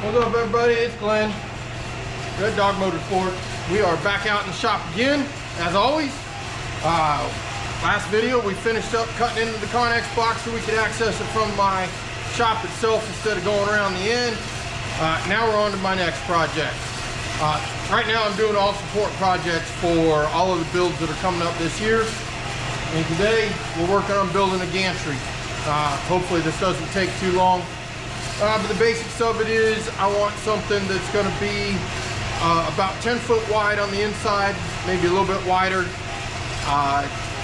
What's up, everybody? It's Glenn, Red Dog Motorsport. We are back out in the shop again, as always. Last video, we finished up cutting into the Connex box so we could access it from my shop itself instead of going around the end. Now we're on to my next project. Right now, I'm doing all support projects for all of the builds that are coming up this year. And today, we're working on building a gantry. Hopefully, this doesn't take too long. But the basics of it is I want something that's going to be about 10 foot wide on the inside, maybe a little bit wider,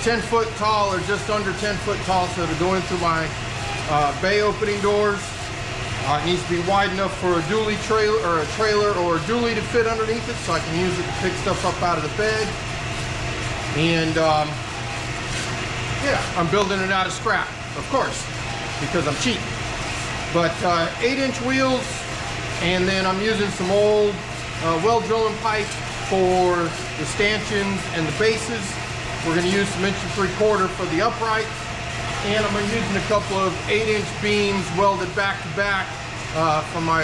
10 foot tall or just under 10 foot tall, so to go in through my bay opening doors. It needs to be wide enough for a dually trailer or a dually to fit underneath it, so I can use it to pick stuff up out of the bed. And yeah, I'm building it out of scrap, of course, because I'm cheap. But 8-inch wheels, and then I'm using some old well drilling pipe for the stanchions and the bases. We're going to use some 1 3/4 for the upright, and I'm using a couple of 8-inch beams welded back to back for my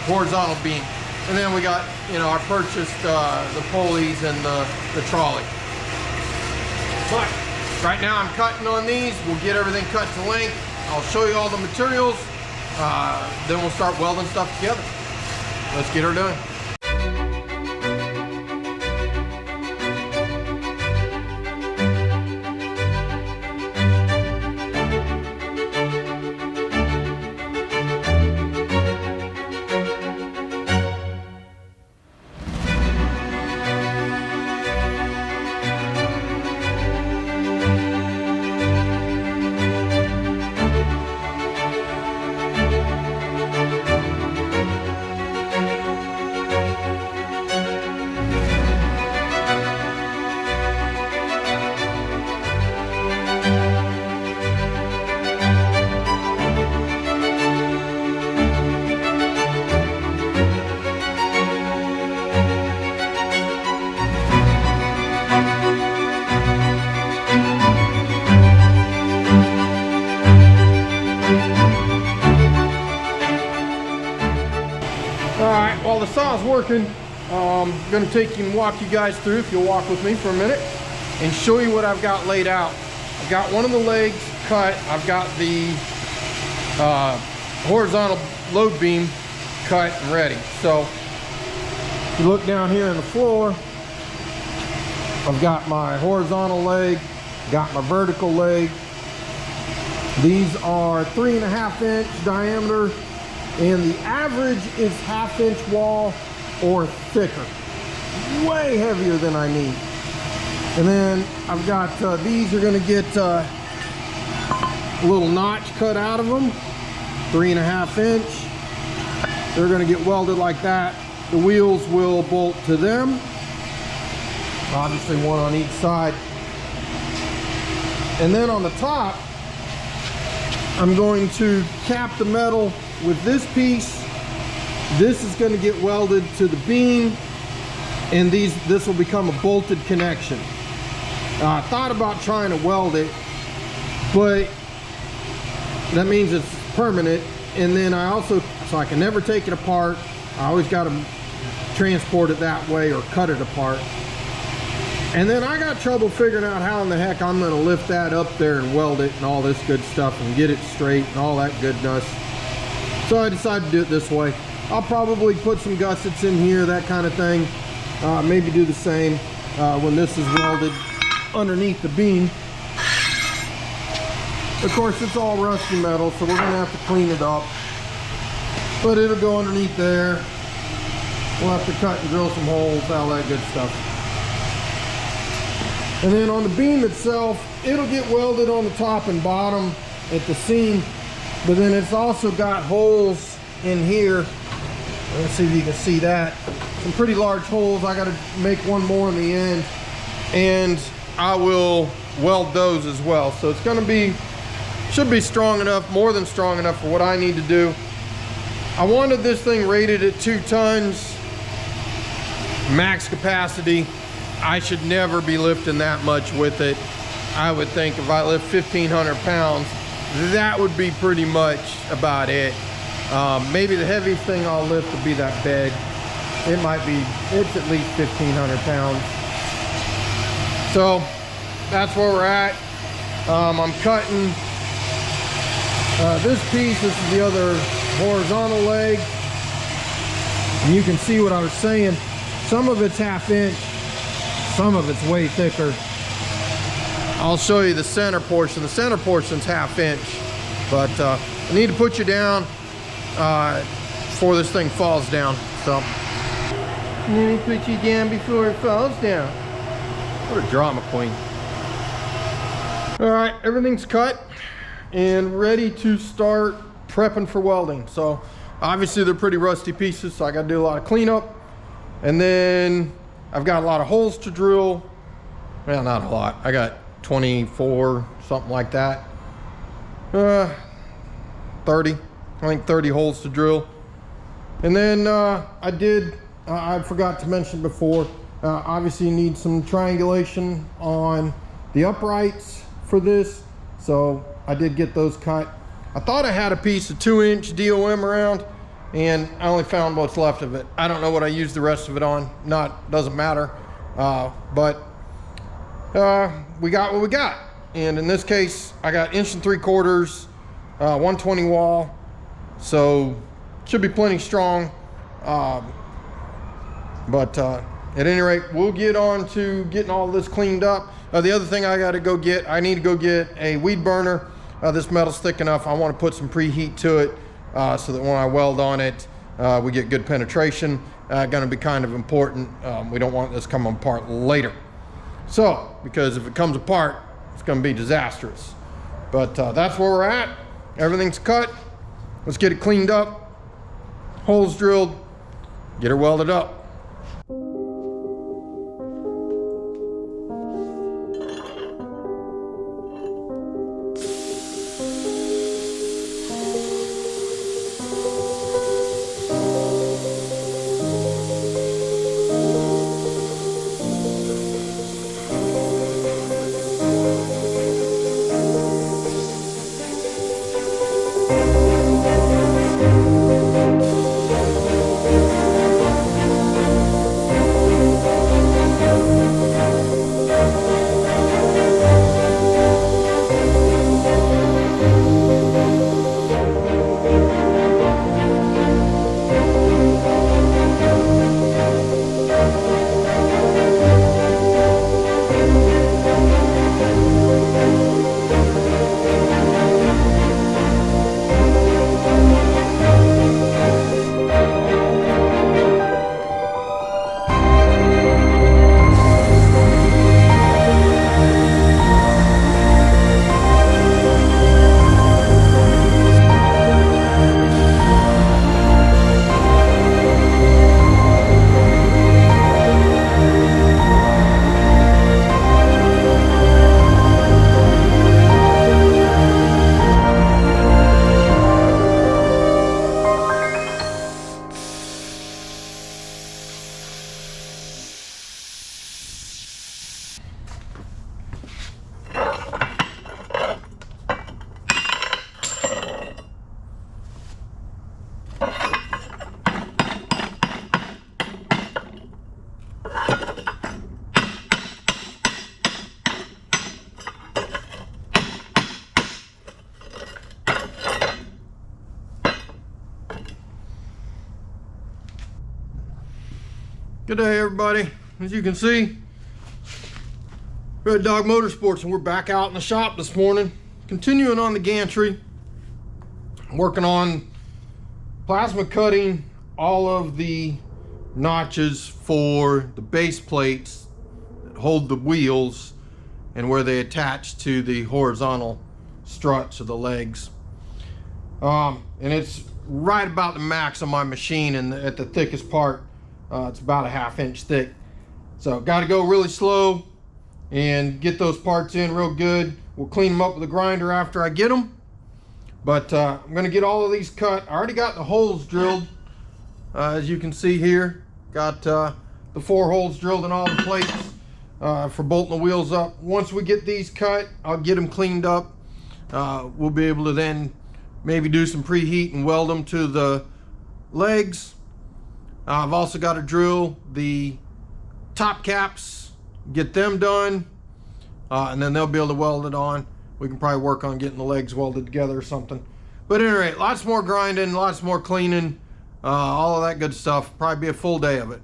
horizontal beam. And then we got, I purchased the pulleys and the trolley. But right now I'm cutting on these. We'll get everything cut to length. I'll show you all the materials. Then we'll start welding stuff together. Let's get her done. While the saw is working, I'm going to take you and walk you guys through, if you'll walk with me for a minute, and show you what I've got laid out. I've got one of the legs cut. I've got the horizontal load beam cut and ready. So if you look down here on the floor, I've got my horizontal leg, got my vertical leg. These are 3.5-inch diameter. And the average is 1/2-inch wall or thicker. Way heavier than I need. And then I've got, these are gonna get a little notch cut out of them, 3.5-inch. They're gonna get welded like that. The wheels will bolt to them. Obviously one on each side. And then on the top, I'm going to cap the metal with this piece. This is going to get welded to the beam, and this will become a bolted connection. I thought about trying to weld it, but that means it's permanent. And then so I can never take it apart. I always got to transport it that way or cut it apart. And then I got trouble figuring out how in the heck I'm going to lift that up there and weld it and all this good stuff and get it straight and all that goodness. So I decided to do it this way. I'll probably put some gussets in here, that kind of thing. Maybe do the same when this is welded underneath the beam. Of course, it's all rusty metal, so we're gonna have to clean it up. But it'll go underneath there. We'll have to cut and drill some holes, all that good stuff. And then on the beam itself, it'll get welded on the top and bottom at the seam. But then it's also got holes in here. Let's see if you can see that. Some pretty large holes. I got to make one more in the end, and I will weld those as well. So it's going to be, should be strong enough, more than strong enough for what I need to do. I wanted this thing rated at 2 tons max capacity. I should never be lifting that much with it. I would think if I lift 1,500 pounds, that would be pretty much about it. Maybe the heaviest thing I'll lift will be that bed. It's at least 1,500 pounds. So that's where we're at. I'm cutting this piece. This is the other horizontal leg. And you can see what I was saying. Some of it's 1/2 inch, some of it's way thicker. I'll show you the center portion. The center portion's 1/2 inch, but I need to put you down before this thing falls down. So let me put you down before it falls down. What a drama queen. All right, everything's cut and ready to start prepping for welding. So obviously they're pretty rusty pieces, so I gotta do a lot of cleanup. And then I've got a lot of holes to drill. Well, not a lot. I got 24, something like that. 30, I think 30 holes to drill. And then I forgot to mention before, obviously you need some triangulation on the uprights for this. So I did get those cut. I thought I had a piece of 2-inch DOM around, and I only found what's left of it. I don't know what I used the rest of it on. Doesn't matter. But we got what we got. And in this case, I got 1 3/4, 120 wall. So should be plenty strong. But at any rate, we'll get on to getting all this cleaned up. The other thing I need to go get a weed burner. This metal's thick enough. I want to put some preheat to it so that when I weld on it, we get good penetration. Gonna be kind of important. We don't want this coming apart later. So, because if it comes apart, it's gonna be disastrous. But that's where we're at. Everything's cut. Let's get it cleaned up, holes drilled, get her welded up. Good day, everybody. As you can see, Red Dog Motorsports, and we're back out in the shop this morning, continuing on the gantry, working on plasma cutting all of the notches for the base plates that hold the wheels and where they attach to the horizontal struts of the legs. And it's right about the max on my machine, and at the thickest part, it's about a 1/2 inch thick. So got to go really slow and get those parts in real good. We'll clean them up with a grinder after I get them. But I'm going to get all of these cut. I already got the holes drilled. As you can see here, got the 4 holes drilled in all the plates for bolting the wheels up. Once we get these cut, I'll get them cleaned up. We'll be able to then maybe do some preheat and weld them to the legs. I've also got to drill the top caps, get them done, and then they'll be able to weld it on. We can probably work on getting the legs welded together or something. But at any rate, lots more grinding, lots more cleaning, all of that good stuff. Probably be a full day of it.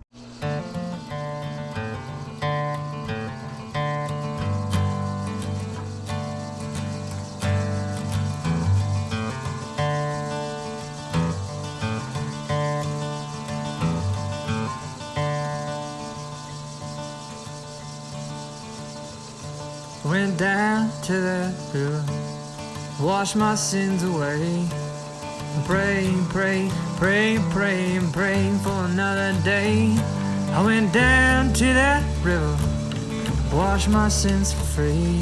Went down to the river, washed my sins away. Praying, praying, praying, praying, praying for another day. I went down to that river, washed my sins for free.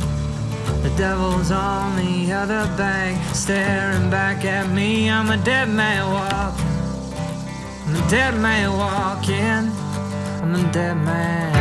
The devil's on the other bank, staring back at me. I'm a dead man walking, I'm a dead man walking, I'm a dead man.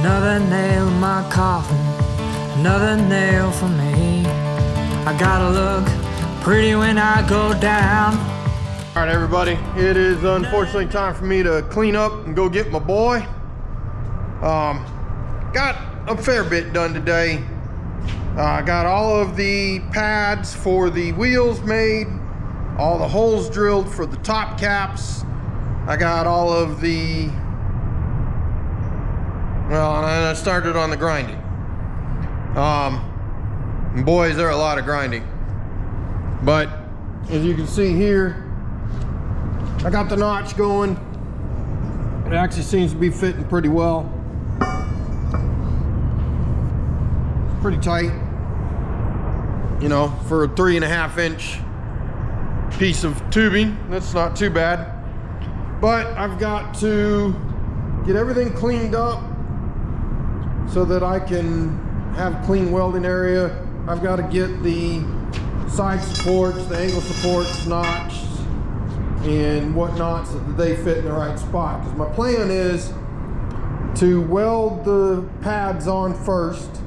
Another nail in my coffin, another nail for me. I gotta look pretty when I go down. All right, everybody, it is unfortunately time for me to clean up and go get my boy. Got a fair bit done today. I got all of the pads for the wheels made, all the holes drilled for the top caps. I got all of the, well, and I started on the grinding. And boys, there are a lot of grinding. But as you can see here, I got the notch going. It actually seems to be fitting pretty well. It's pretty tight, you know, for a 3.5 inch piece of tubing. That's not too bad. But I've got to get everything cleaned up so that I can have clean welding area. I've got to get the side supports, the angle supports notched and whatnot so that they fit in the right spot. Because my plan is to weld the pads on first,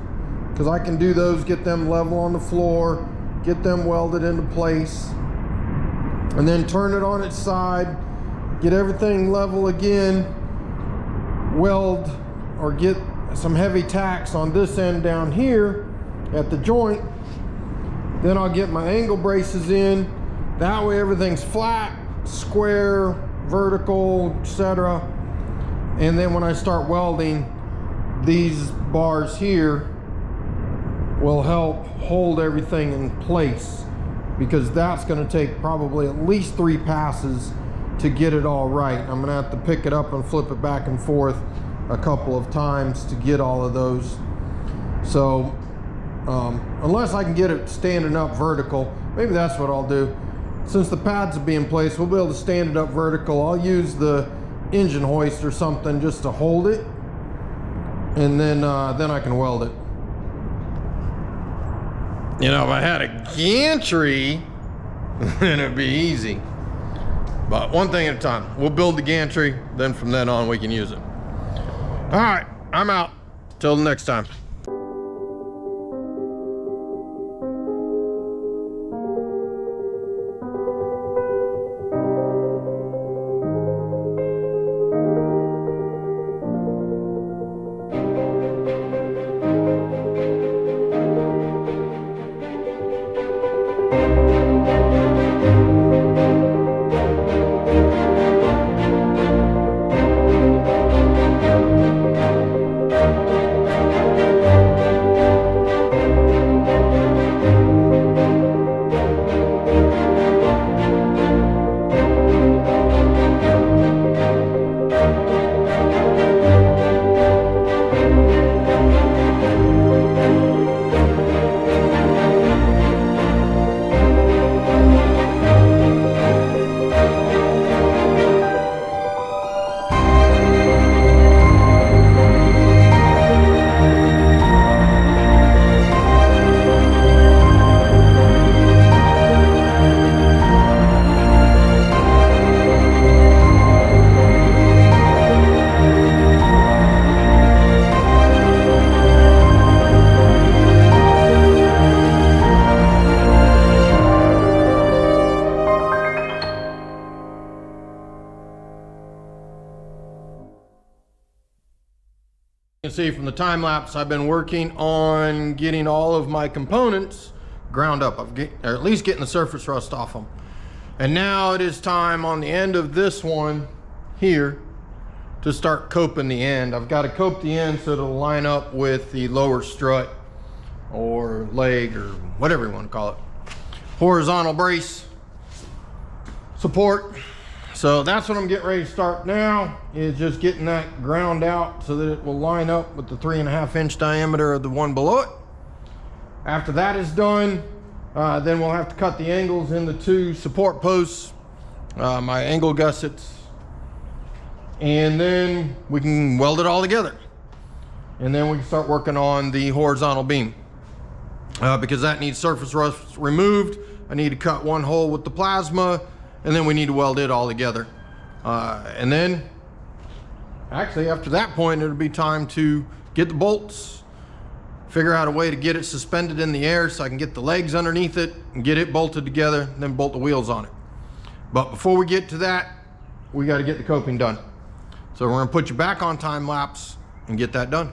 because I can do those, get them level on the floor, get them welded into place, and then turn it on its side, get everything level again, weld or get some heavy tacks on this end down here at the joint. Then I'll get my angle braces in. That way everything's flat, square, vertical, etc. And then when I start welding, these bars here will help hold everything in place, because that's going to take probably at least 3 passes to get it all right. I'm going to have to pick it up and flip it back and forth a couple of times to get all of those. So unless I can get it standing up vertical, maybe that's what I'll do. Since the pads will be in place, we'll be able to stand it up vertical. I'll use the engine hoist or something just to hold it, and then I can weld it. You know, if I had a gantry, then it'd be easy. But one thing at a time. We'll build the gantry, then from then on we can use it. All right, I'm out. Till the next time. see from the time lapse, I've been working on getting all of my components ground up, or at least getting the surface rust off them. And now it is time on the end of this one here to start coping the end. I've got to cope the end so it'll line up with the lower strut or leg or whatever you want to call it. Horizontal brace support. So that's what I'm getting ready to start now, is just getting that ground out so that it will line up with the 3.5 inch diameter of the one below it. After that is done, then we'll have to cut the angles in the 2 support posts, my angle gussets, and then we can weld it all together. And then we can start working on the horizontal beam. Because that needs surface rust removed, I need to cut 1 hole with the plasma, and then we need to weld it all together. And then, actually after that point, it'll be time to get the bolts, figure out a way to get it suspended in the air so I can get the legs underneath it and get it bolted together, and then bolt the wheels on it. But before we get to that, we got to get the coping done. So we're going to put you back on time lapse and get that done.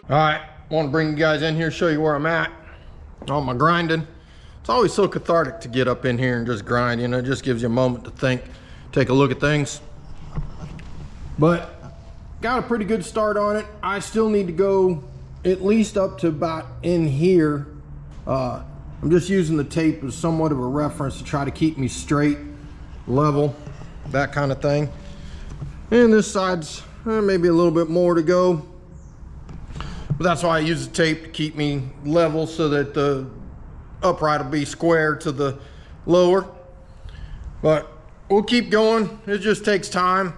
All right, I want to bring you guys in here, show you where I'm at on my grinding. It's always so cathartic to get up in here and just grind, you know, it just gives you a moment to think, take a look at things. But got a pretty good start on it. I still need to go at least up to about in here. I'm just using the tape as somewhat of a reference to try to keep me straight, level, that kind of thing. And this side's maybe a little bit more to go. But that's why I use the tape, to keep me level so that the upright will be square to the lower. But we'll keep going. It just takes time.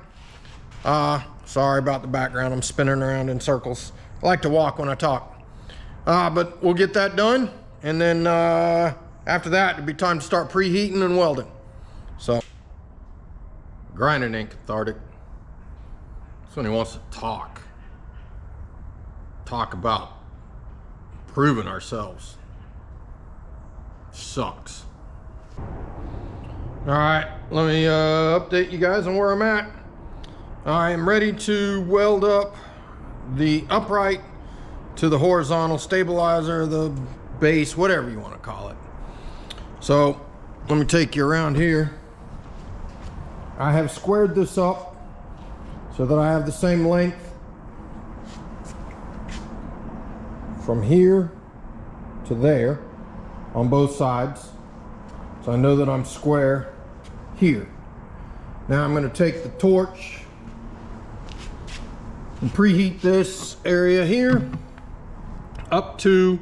Sorry about the background. I'm spinning around in circles. I like to walk when I talk. But we'll get that done. And then after that, it'll be time to start preheating and welding. So, grinding ain't cathartic. That's when he wants to talk about proving ourselves. Sucks. All right, let me update you guys on where I'm at. I am ready to weld up the upright to the horizontal stabilizer, the base, whatever you want to call it. So let me take you around here. I have squared this up so that I have the same length from here to there on both sides, so I know that I'm square here. Now I'm going to take the torch and preheat this area here up to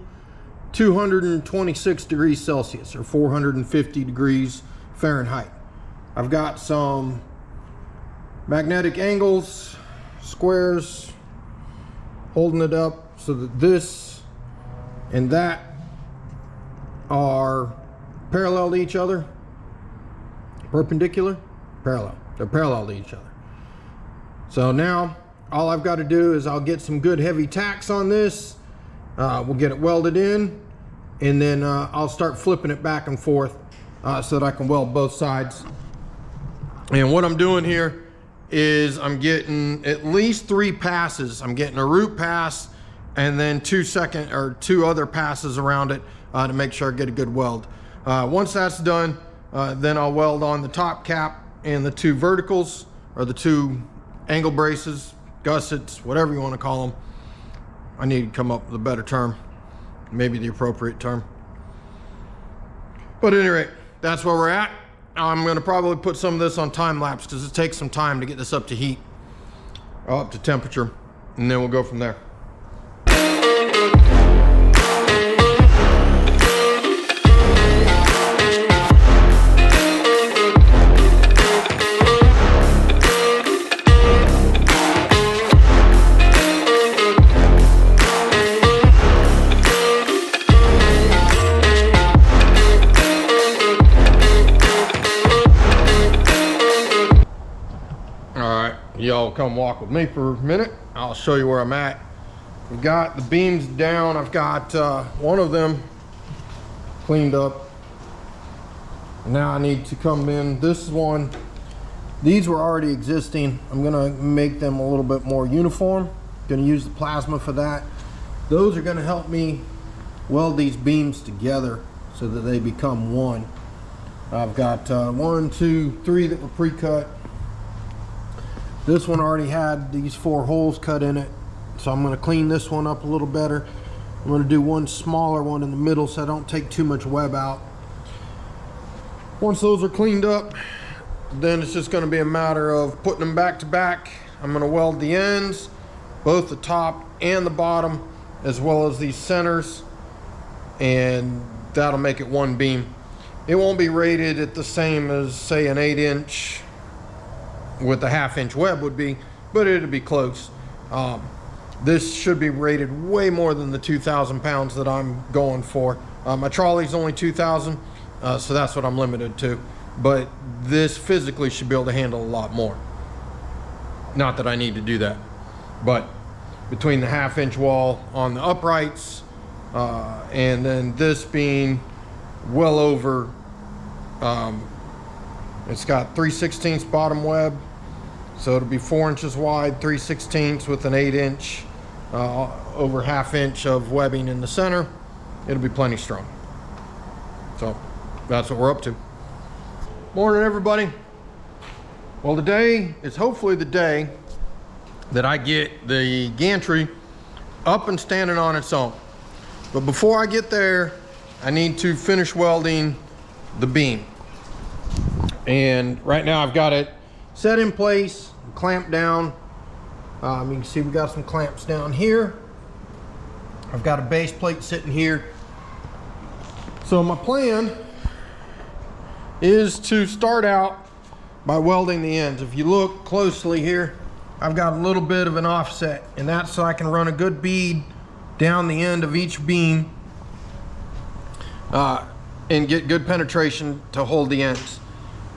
226 degrees Celsius or 450 degrees Fahrenheit. I've got some magnetic angles, squares, holding it up so that this and that are parallel to each other. Perpendicular? Parallel. They're parallel to each other. So now all I've got to do is I'll get some good heavy tacks on this. We'll get it welded in, and then I'll start flipping it back and forth so that I can weld both sides. And what I'm doing here is I'm getting at least 3 passes. I'm getting a root pass and then 2 other passes around it to make sure I get a good weld. Once that's done, then I'll weld on the top cap and the 2 verticals, or the 2 angle braces, gussets, whatever you want to call them. I need to come up with a better term, maybe the appropriate term. But at any rate, that's where we're at. I'm going to probably put some of this on time lapse because it takes some time to get this up to heat, up to temperature, and then we'll go from there. Y'all come walk with me for a minute. I'll show you where I'm at. We got the beams down. I've got one of them cleaned up. Now I need to come in. This one, these were already existing. I'm gonna make them a little bit more uniform. Gonna use the plasma for that. Those are gonna help me weld these beams together so that they become one. I've got 1, 2, 3 that were pre-cut. This one already had these 4 holes cut in it. So I'm gonna clean this one up a little better. I'm gonna do one smaller one in the middle so I don't take too much web out. Once those are cleaned up, then it's just gonna be a matter of putting them back to back. I'm gonna weld the ends, both the top and the bottom, as well as these centers, and that'll make it one beam. It won't be rated at the same as, say, an 8-inch with a 1/2-inch web would be, but it'll be close. This should be rated way more than the 2,000 pounds that I'm going for. My trolley's only 2,000, so that's what I'm limited to. But this physically should be able to handle a lot more. Not that I need to do that, but between the 1/2-inch wall on the uprights, and then this being well over, it's got 3/16 bottom web, so it'll be 4 inches wide, 3/16 with an 8-inch, over 1/2 inch of webbing in the center. It'll be plenty strong. So that's what we're up to. Morning, everybody. Well, today is hopefully the day that I get the gantry up and standing on its own. But before I get there, I need to finish welding the beam. And right now I've got it set in place, clamped down. You can see we got some clamps down here. I've got a base plate sitting here. So my plan is to start out by welding the ends. If you look closely here, I've got a little bit of an offset, and that's so I can run a good bead down the end of each beam and get good penetration to hold the ends.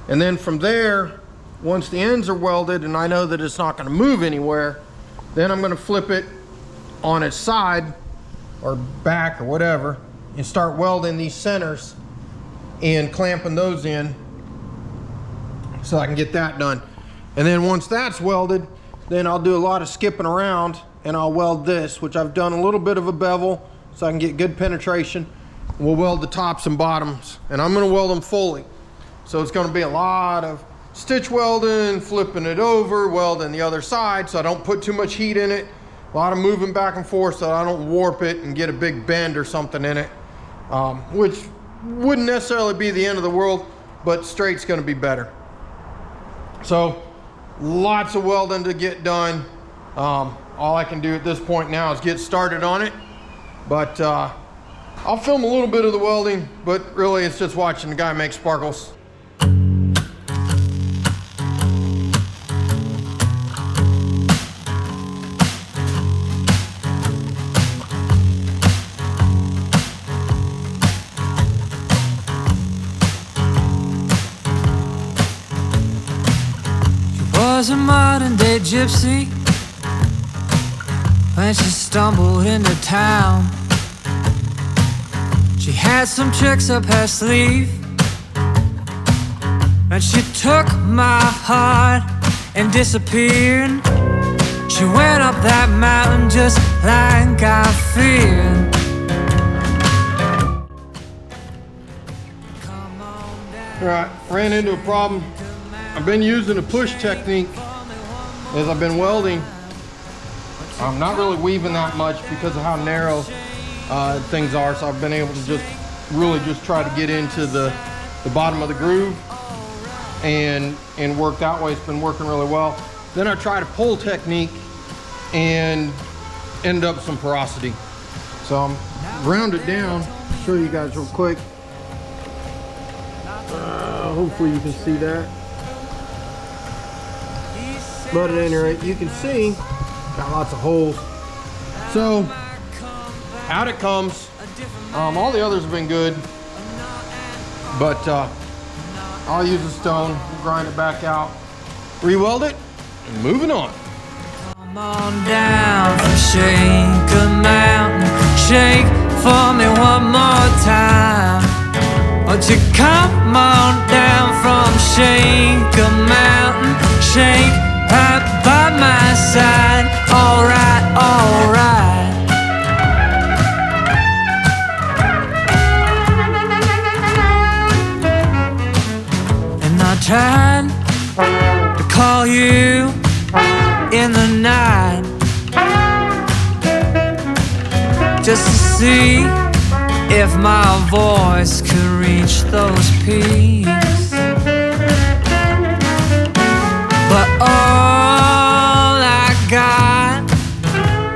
And then from there, once the ends are welded and I know that it's not going to move anywhere, then I'm going to flip it on its side or back or whatever and start welding these centers and clamping those in so I can get that done. And then once that's welded, then I'll do a lot of skipping around and I'll weld this, which I've done a little bit of a bevel so I can get good penetration. We'll weld the tops and bottoms, and I'm going to weld them fully. So it's going to be a lot of stitch welding, flipping it over, welding the other side so I don't put too much heat in it. A lot of moving back and forth so I don't warp it and get a big bend or something in it, which wouldn't necessarily be the end of the world, but straight's going to be better. So lots of welding to get done. All I can do at this point now is get started on it, but I'll film a little bit of the welding, but really it's just watching the guy make sparkles. Was a modern day gypsy when she stumbled into town. She had some tricks up her sleeve, and she took my heart and disappeared. She went up that mountain just like I feared. All right, ran into a problem. I've been using a push technique as I've been welding. I'm not really weaving that much because of how narrow things are, so I've been able to just really just try to get into the bottom of the groove and work that way. It's been working really well. Then I tried a pull technique and ended up some porosity. So I'm ground it down. I'll show you guys real quick. Hopefully you can see that. But at any rate, you can see, got lots of holes. So, out it comes. All the others have been good. But I'll use a stone, grind it back out, re-weld it, and moving on. Come on down for shake a mountain, shake for me one more time. Won't you come on down from shake a mountain, shake right by my side. Alright, alright. And I tried to call you in the night, just to see if my voice could reach those peaks. But all I got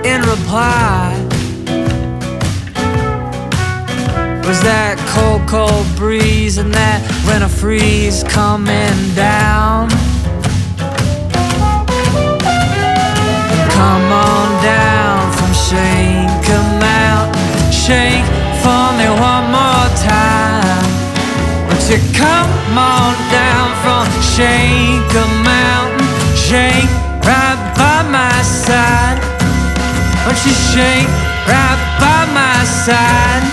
in reply was that cold, cold breeze and that winter freeze coming down. Come on down from shake a mountain, shake for me one more time. Won't you come on down from shake a mountain, shake right by my side. Won't you shake right by my side?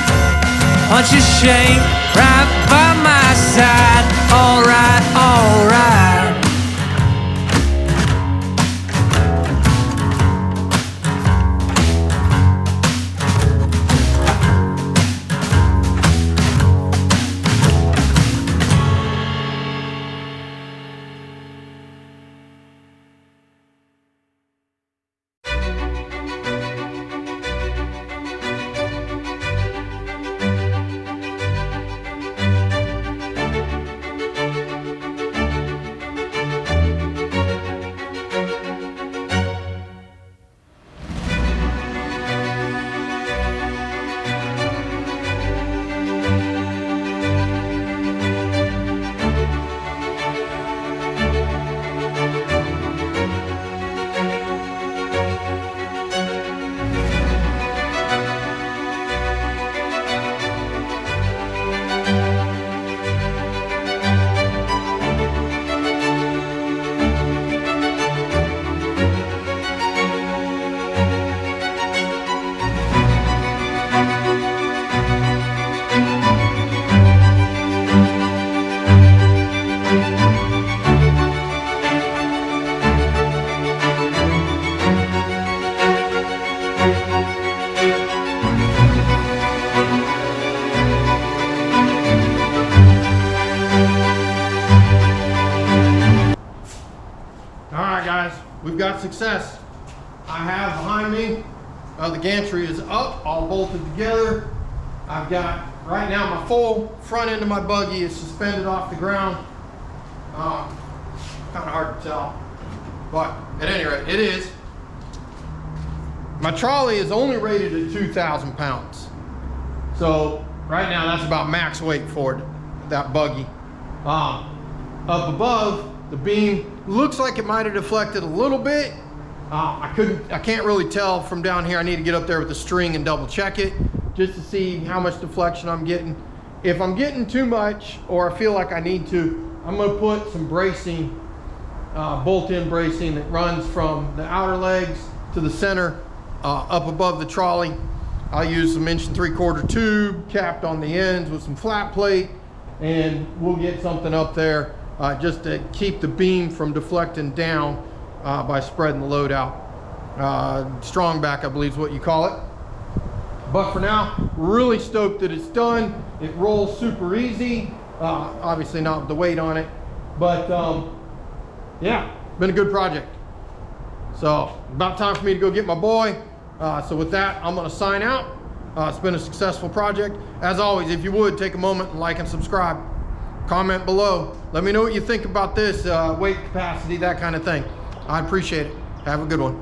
Won't you shake right by my side? Alright, alright. We've got success. I have behind me, the gantry is up, all bolted together. I've got, right now, my full front end of my buggy is suspended off the ground. Kind of hard to tell, but at any rate, it is. My trolley is only rated at 2,000 pounds. So right now, that's about max weight for it, that buggy. Up above, the beam looks like it might have deflected a little bit. I can't really tell from down here. I need to get up there with the string and double check it just to see how much deflection I'm getting. If I'm getting too much or I feel like I need to, I'm gonna put some bracing, bolt-in bracing that runs from the outer legs to the center up above the trolley. I'll use some 1 3/4 tube capped on the ends with some flat plate, and we'll get something up there just to keep the beam from deflecting down by spreading the load out. Strong back, I believe is what you call it. But for now, really stoked that it's done. It rolls super easy. Obviously not with the weight on it, but yeah, been a good project. So about time for me to go get my boy. So with that, I'm gonna sign out. It's been a successful project. As always, if you would, take a moment and like and subscribe. Comment below. Let me know what you think about this, weight capacity, that kind of thing. I appreciate it. Have a good one.